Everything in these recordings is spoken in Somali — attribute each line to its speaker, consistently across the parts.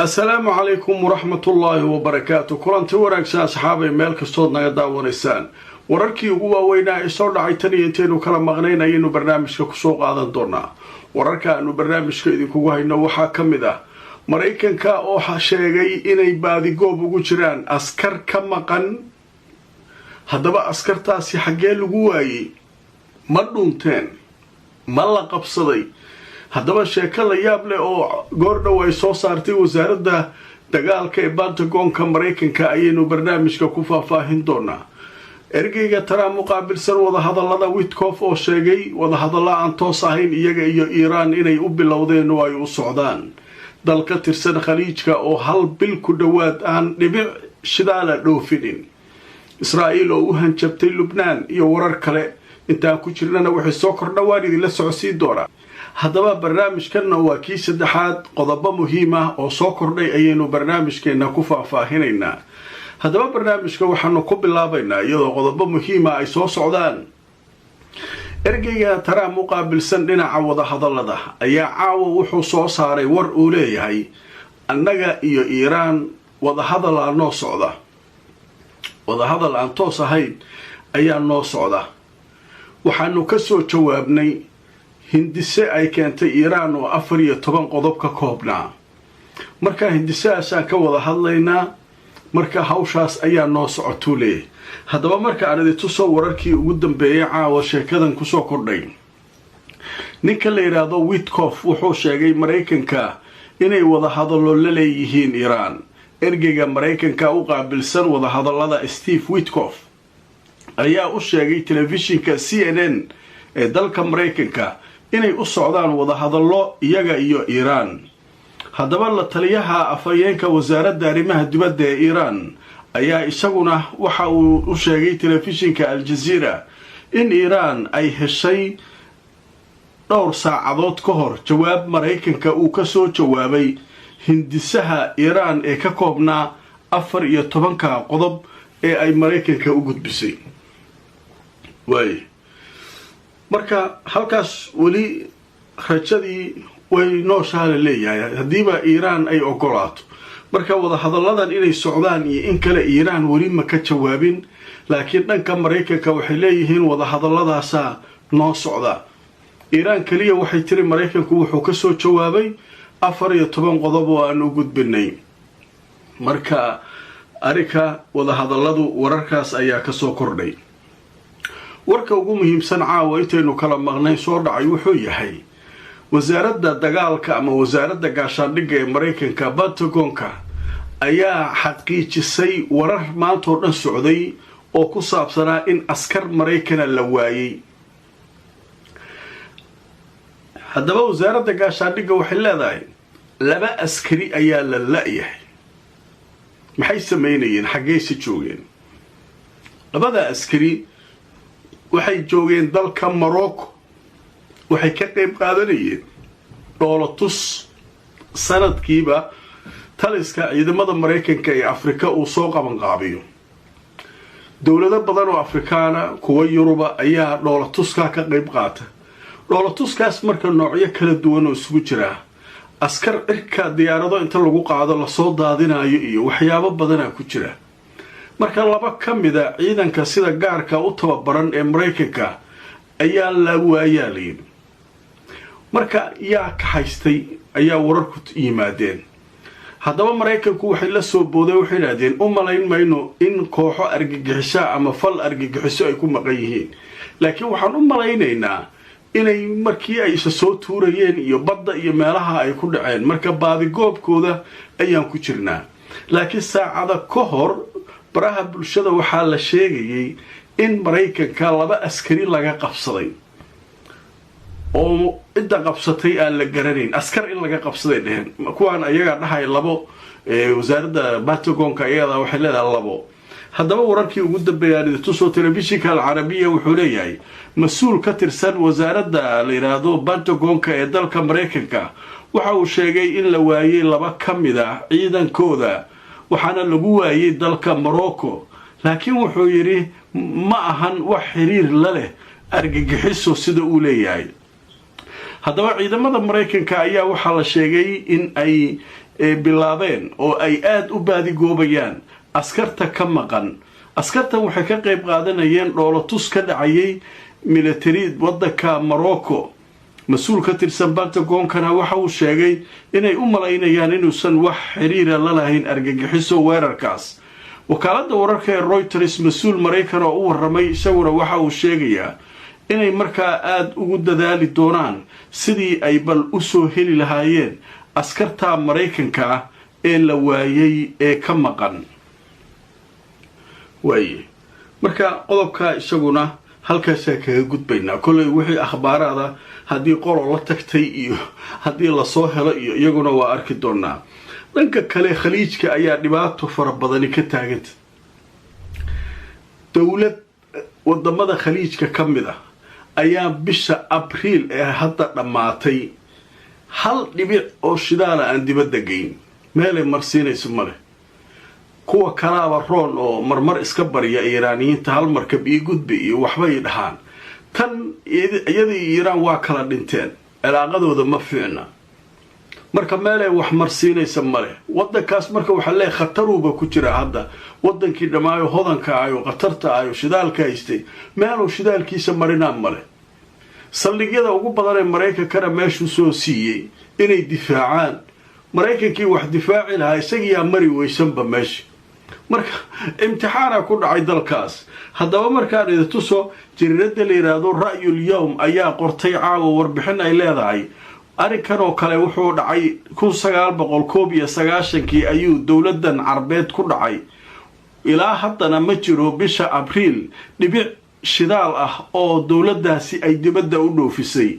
Speaker 1: السلام عليكم ورحمة الله وبركاته. كلانتي wanaagsan asxaabay meel kastood naga daawanaysaan. wararkii ugu waaweynaa ee soo dhacay tan iyo intaanu kala maqnaynayno barnaamijka ku soo qaadan doonaa. wararka aanu barnaamijka idinku hayno waxaa kamid ah Mareykanka oo sheegay inay baadi goob ugu jiraan askar ka maqan. haddaba askartaasi xagee lagu waayay? ma dhunteen? ma la qabsaday? haddaba sheeko la yaab leh oo goordhow ay soo saartay wasaaradda dagaalka ee Pentagonka Mareykanka ayaynu barnaamijka ku faahfaahin doonaa. ergeyga Trump muqaabilsan wadahadallada Witkoff oo sheegay wadahadalla aan toos ahayn iyaga iyo Iran inay u bilowdeen oo ay u socdaan dal ka tirsan khaliijka oo hal bil ku dhawaad aan dhibic shidaal dhoofinin. Israa'iil oo u hanjabtay Lubnaan iyo warar kale inta ku jirnana waxay soo kordhawaan idin la socodsiin doonaa. haddaba barnaamijkanna waa kii saddexaad qodobo muhiim ah oo soo kordhay ayaynu barnaamijkeena ku faahfaahinaynaa. haddaba barnaamijka waxaanu ku bilaabaynaa iyadoo qodobo muhiim ah ay soo socdaan. ergeyga Trump muqaabilsan dhinaca wadahadallada ayaa caawa wuxuu soo saaray war uu leeyahay annaga iyo Iran wadahadal aan noo socda. wadahadal aan toos ahayn ayaa noo socda. waxaanu ka soo jawaabnay hindise ay keentay Iran oo 14 qodob ka koobnaa. marka hindisaasaan ka wada hadlaynaa. marka hawshaas ayaa noo socotule. haddaba marka aan idin tuso wararkii ugu dambeeyay caawa sheekadan ku soo kordhay. ninka la yiraahdo Witkoff wuxuu sheegay Mareykanka inay wada hadallo la leeyihiin Iran. ergeyga Mareykanka u qaabilsan wada hadallada Steve Witkoff ayaa u sheegay telefishinka CNN ee dalka Mareykanka inay u socdaan wada hadallo iyaga iyo Iran. haddaba la taliyaha afhayeenka wasaaradda arrimaha dibadda ee Iran ayaa isaguna waxa uu u sheegay telefishinka Al Jazeera in Iran ay heshay dhowr saacadood ka hor jawaab Mareykanka uu ka soo jawaabay hindisaha Iran ee ka koobnaa 14 qodob ee ay Mareykanka u gudbisay. marka halkaas wali rajadii way noo shaale leeyahay hadiiba Iran ay ogolaato. marka wada hadalladan inay socdaan iyo in kale Iran wali ma ka jawaabin, laakiin dhanka Mareykanka waxay leeyihiin wada hadalladaasa noo socda. Iran kaliya waxay tiri Mareykanku wuxuu ka soo jawaabay 14 qodob oo aan u gudbinay. marka arika wada hadalladu wararkaas ayaa ka soo kordhay. warka ugu muhiimsan caawa intaynu kala maqnay soo dhacay wuxuu yahay wasaaradda dagaalka ama wasaaradda gaashaandhigga ee Mareykanka Pentagonka ayaa xaqiijisay warar maanta oo dhan socday oo ku saabsanaa in askar Mareykan la waayay. haddaba wasaaradda gaashaandhigga waxay leedahay 2 askari ayaa la la'yahay. maxay sameynayeen? xageeysi joogeen? 2 askari waxay joogeen dalka Morocco. waxay ka qayb qaadanayeen dhoolatus sanadkiiba taliska ciidamada Mareykanka ee Afrika uu soo qaban qaabiyo. dawlado badan oo Afrikaana kuwa Yuruba ayaa dhoolatuska ka qayb qaata. dhoolatuskaas marka noocyo kala duwan oo isugu jira askar cirka diyaarado inta lagu qaado la soo daadinayo iyo waxyaabo badan ku jira. marka 2 kamida ciidanka sida gaarka u tababaran ee Mareykanka ayaa la waayay. marka yaa ka haystay ayaa wararku yimaadeen. haddaba Mareykanku waxay la soo booday waxay yiraahdeen u malayn mayno in kooxo argagixiso ama fal argagixiso ay ku maqan yihiin, laakiin waxaan u malaynaynaa inay markii ay soo tuurayeen iyo badda iyo meelaha ay ku dhaceen. marka baadi goobkooda ayaan ku jirnaa. laakiin saacada ka hor baraha bulshada waxaa la sheegayay in Mareykanka 2 askari laga qabsaday oo cidda qabsatay aan la garanayn. askar in laga qabsaday dheheen kuwaan ayaga dhahay 2 wasaaradda Pentagonka ayada waxay leedahay 2. haddaba wararkii ugu dambeeyay tusoo telefishinka Al Arabiya wuxuu leeyahay mas'uul ka tirsan wasaaradda la yiraahdo Pentagonka ee dalka Mareykanka waxa uu sheegay in la waayay 2 kamida ciidankooda waxaana lagu waayay dalka Morocco. laakiin wuxuu yiri ma ahan wax xiriir la leh argagixiso sida uu leeyahay. haddaba ciidamada Mareykanka ayaa waxa la sheegay in ay bilaabeen oo ay aad u baadigoobayaan askarta ka maqan. askartan waxay ka qayb qaadanayeen dhoolatus ka dhacayay military waddanka Morocco. mas-uul ka tirsan Pentagon-kana waxa uu sheegay inay u malaynayaan inuusan wax xiriir la lahayn argagixiso weerarkaas. wakaaladda wararka ee Reuters mas-uul Mareykan oo u warramay isaguna waxa uu sheegayaa inay markaa aad ugu dadaali doonaan sidii ay bal u soo heli lahaayeen askarta Mareykanka ah ee la waayay ee ka maqan. marka qodobka isaguna halkaas kaga gudbaynaa. kulay wixii akhbaarada haddii qolo la tagtay iyo haddii la soo helo iyo iyaguna waa arki doonaa. dhanka kale khaliijka ayaa dhibaato fara badani ka taaganta. dowlad wadamada khaliijka ka mid ah ayaa bisha abriil ee hadda dhammaatay hal dhibic oo shidaala aan dibadda geyn. meelay marsiinayso male. kuwa kalaaba roon oo marmar iska barya iiraaniyiinta hal markab ii gudbi iyo waxbay dhahaan. tan iyada iiraan waa kala dhinteen. cilaaqadooda ma fiicna. marka meelay wax marsiinaysa male. waddankaas marka waxaa leeyahay khataruuba ku jira hadda. waddankii dhammaayo hodanka ayo qatarta ayo shidaalka haystay meeluu shidaalkiisa marinaa male. saldhigyada ugu badan ee Mareykankana meeshuu soo siiyey inay difaacaan. Mareykankii wax difaaci lahaa isagiyaa mari weysanba meesha. marka imtixaana ku dhacay dalkaas. haddaba markaan idin tuso jariirada la yiraahdo Ra'yul Yawm ayaa qortay caawa warbixin ay leedahay arrinkan oo kale wuxuu dhacay 1991 ayuu dowladan Carbeed ku dhacay. ilaa haddana ma jiro bisha abriil dhibic shidaal ah oo dowladaasi ay dibadda u dhoofisay.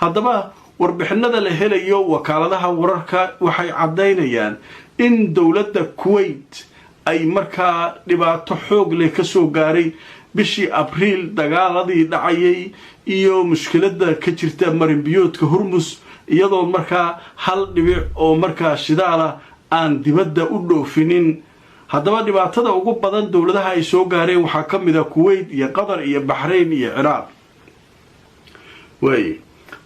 Speaker 1: haddaba warbixinada la helayo wakaaladaha wararka waxay cadeynayaan in dowladda Kuwait ay markaa dhibaato xoog leh ka soo gaaray bishii abriil dagaaladii dhacayay iyo mushkilada ka jirta marin biyoodka Hormuz iyadoo markaa hal dhibic oo markaa shidaala aan dibadda u dhoofinin. haddaba dhibaatada ugu badan dowladaha ay soo gaareen waxaa ka mid ah Kuwait iyo Qatar iyo Bahrain iyo Ciraaq.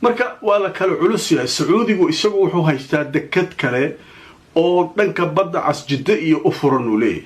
Speaker 1: marka waa la kala culus yahay. Sacuudigu isagu wuxuu haystaa dekad kale oo dhanka badda cas Jidda iyo u furan u leeyahay.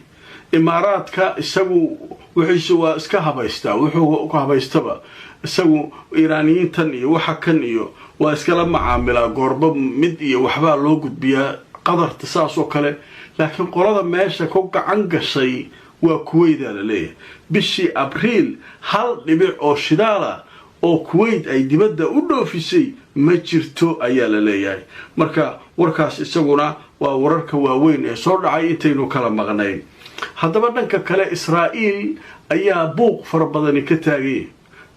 Speaker 1: Imaaraadka isagu wuxuu waa iska habaystaa. wuxuu ku habaystaba isagu Iiraaniyiintan iyo waxa kan iyo waa iska la macaamilaa goorba mid iyo waxba loo gudbiyaa qadarta saas oo kale. laakiin qolada meesha ku gacan gashay waa Kuwait la leeyahay. bishii abriil hal dhibic oo shidaala oo Kuwait ay dibadda u dhoofisay ma jirto ayaa la leeyahay. marka warkaas isaguna waa wararka waaweyn ee soo dhacay intaynu kala maqnayn. haddaba dhanka kale Israa'iil ayaa buuq fara badan ka taagay.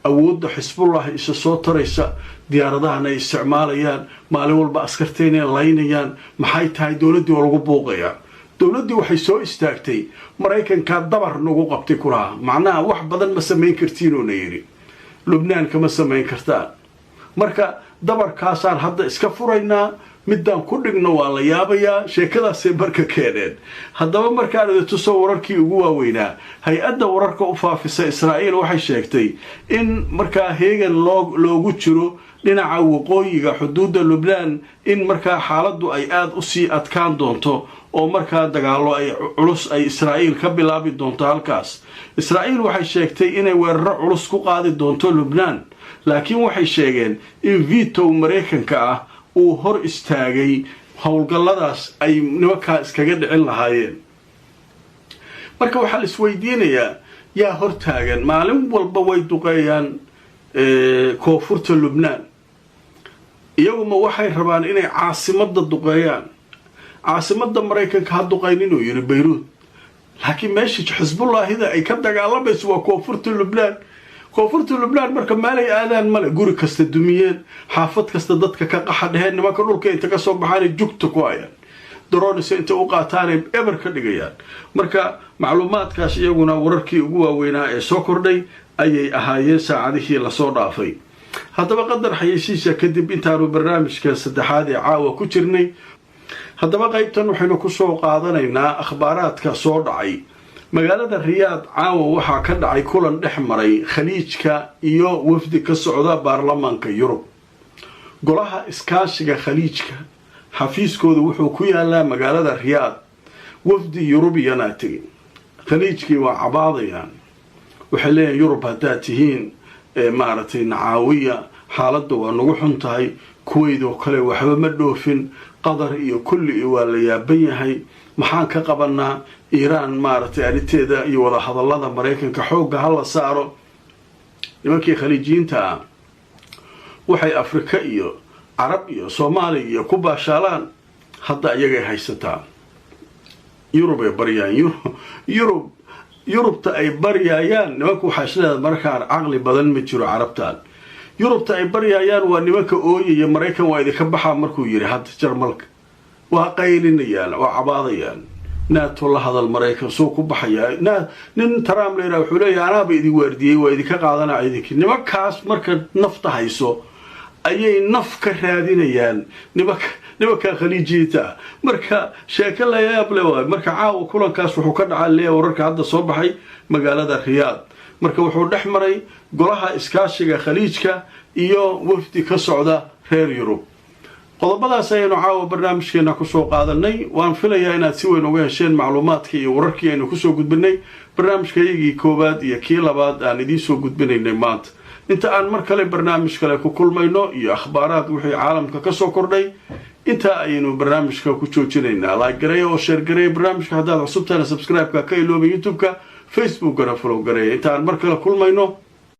Speaker 1: awoodda Xisbullah isa soo taraysa diyaaradahana ay isticmaalayaan maalin walba askarteena laynayaan. maxay tahay dowladii oo lagu buuqaya. dowladii waxay soo istaagtay Mareykanka dabar nagu qabtay kulaha. macnaha wax badan ma sameyn kartiin oo yiri. Lubnaan kama sameyn kartaan. marka dabarkaasaan hadda iska furaynaa. midaan ku dhigno waa la yaabayaa. sheekadaasay marka keeneen. haddaba markaan idin tuso wararkii ugu waaweynaa hay-adda wararka u faafisa Israa'iil waxay sheegtay in markaa heegan loogu jiro dhinaca waqooyiga xuduudda Lubnaan in markaa xaaladdu ay aad u sii adkaan doonto oo markaa dagaalo ay culus ay Israa'iil ka bilaabi doonto halkaas. Israa'iil waxay sheegtay inay weeraro culus ku qaadi doonto Lubnaan. laakiin waxay sheegeen in veto Mareykanka ah uu hor istaagay howlgalladaas ay nimankaa iskaga dhicin lahaayeen. marka waxaa la isweydiinayaa yaa hor taagan. maalin walba way duqeeyaan koonfurta Lubnaan. iyaguma waxay rabaan inay caasimadda duqeeyaan. caasimadda Mareykanka ha duqeyn inuu yiri Beirut. laakiin meeshii Xisbullahida ay ka dagaalamayso waa koonfurta Lubnaan. koonfurta Lubnaan marka maalay aadaan male. guri kasta dumiyeen. xaafad kasta dadka ka qaxa dheheen. nimanka dhulka inta ka soo baxaan jugta ku hayaan. drones inta u qaataan eber ka dhigayaan. marka macluumaadkaas iyaguna wararkii ugu waaweynaa ee soo kordhay ayay ahaayeen saacadihii la soo dhaafay. haddaba qadar xayeysiisa kadib intaanu barnaamijka saddexaad ee caawa ku jirnay. haddaba qaybtan waxaynu ku soo qaadanaynaa akhbaaraadka soo dhacay. magaalada Riyaad caawa waxaa ka dhacay kulan dhex maray khaliijka iyo wafdi ka socda baarlamaanka Yurub. golaha iskaashiga khaliijka xafiiskooda wuxuu ku yaalaa magaalada riyaad wafdi yurubiyana tegay khaliijkii waa cabaadayaan waxay leeyihin yurub haddaad tihiin maaragtay nacaawiya xaaladda waa nagu xun tahay kuweydoo kale waxba ma dhoofin qatar iyo kulli waa la yaaban yahay maxaan ka qabanaa iiraan maaragtay arrinteeda iyo wada hadallada maraykanka xoogga hala saaro nimankii khaliijiyiinta ah waxay afrika iyo carab iyo soomaaliya iyo ku baashaalaan hadda iyagay haysataa yurubay baryaan yurubta ay baryaayaan nimanka waxaa isleedahay markaan caqli badan ma jiro carabtaan yurubta ay baryaayaan waa nimanka ooyaya maraykan waa idinka baxaa markuu yidhi hadda jarmalka waa qaylinayaan waa cabaadayaan naato la hadal maraykan soo ku baxayaa nin trump layidhaha wuxuu leeyahay anaaba idin waardiyey waa idinka qaadanaa idinkii nimankaas marka nafta hayso ayay naf ka raadinayaan nimanka khaliijiyiinta ah marka sheeko layaab le waay marka caawa kulankaas wuxuu ka dhacaa leeya wararka hadda soo baxay magaalada riyaad marka wuxuu dhex maray golaha iskaashiga khaliijka iyo wafdi ka socda reer yurub qodobadaas ayaynu caawa barnaamijkeena kusoo qaadanay waan filayaa inaad si weyn uga hesheen macluumaadka iyo wararkii aynu kusoo gudbinay barnaamijkayagii koowaad iyo kii labaad aan idiin soo gudbinaynay maanta inta aan mar kale barnaamij kale ku kulmayno iyo akhbaaraad wixii caalamka ka soo kordhay intaa ayaynu barnaamijka ku joojinaynaa laagareeya oo sheergareeya barnaamijka haddaad cusubtahana subscribe-ka ka ilooba youtube-ka facebookana follow gareeya inta aan mar kale kulmayno